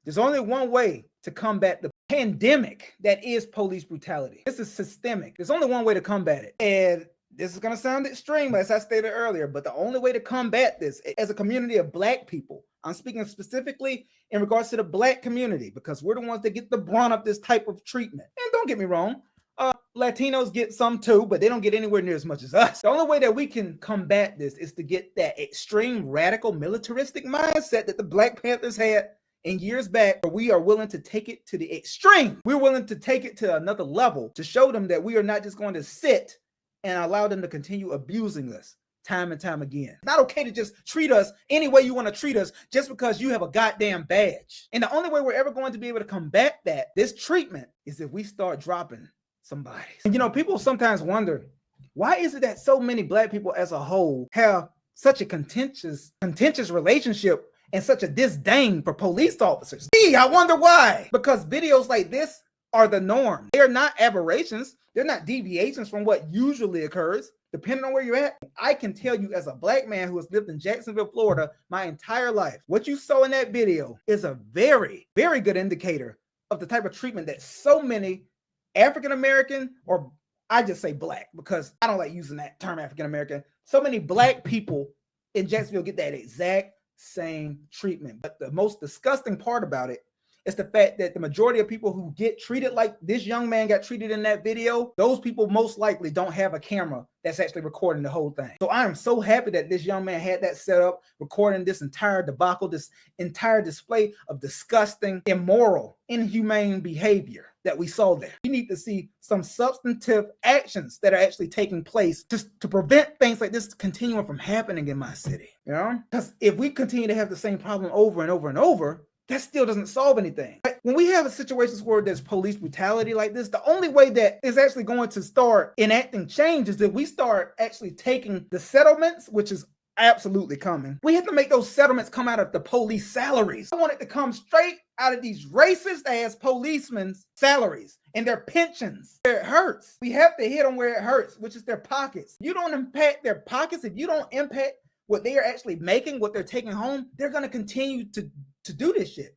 There's only one way to combat the pandemic that is police brutality. This is systemic. There's only one way to combat it. And this is going to sound extreme, as I stated earlier, but the only way to combat this as a community of Black people, I'm speaking specifically in regards to the Black community, because we're the ones that get the brunt of this type of treatment. And don't get me wrong, Latinos get some too, but they don't get anywhere near as much as us. The only way that we can combat this is to get that extreme, radical, militaristic mindset that the Black Panthers had in years back, where we are willing to take it to the extreme. We're willing to take it to another level to show them that we are not just going to sit and allow them to continue abusing us time and time again. It's not okay to just treat us any way you want to treat us just because you have a goddamn badge. And the only way we're ever going to be able to combat this treatment, is if we start dropping somebody. And people sometimes wonder, why is it that so many Black people as a whole have such a contentious relationship and such a disdain for police officers? I wonder why. Because videos like this are the norm. They are not aberrations. They're not deviations from what usually occurs. Depending on where you're at, I can tell you as a Black man who has lived in Jacksonville, Florida my entire life, what you saw in that video is a very, very good indicator of the type of treatment that so many African American, or I just say Black because I don't like using that term African American, so many Black people in Jacksonville get that exact same treatment. But the most disgusting part about it is the fact that the majority of people who get treated like this young man got treated in that video, those people most likely don't have a camera that's actually recording the whole thing. So I am so happy that this young man had that set up, recording this entire debacle, this entire display of disgusting, immoral, inhumane behavior that we saw there. We need to see some substantive actions that are actually taking place just to prevent things like this continuing from happening in my city. Because if we continue to have the same problem over and over and over, that still doesn't solve anything. When we have situations where there's police brutality like this, the only way that is actually going to start enacting change is that we start actually taking the settlements, which is absolutely coming. We have to make those settlements come out of the police salaries. I want it to come straight out of these racist ass policemen's salaries and their pensions. Where it hurts, we have to hit them where it hurts, which is their pockets. You don't impact their pockets. If you don't impact what they are actually making, what they're taking home, they're going to continue to do this shit.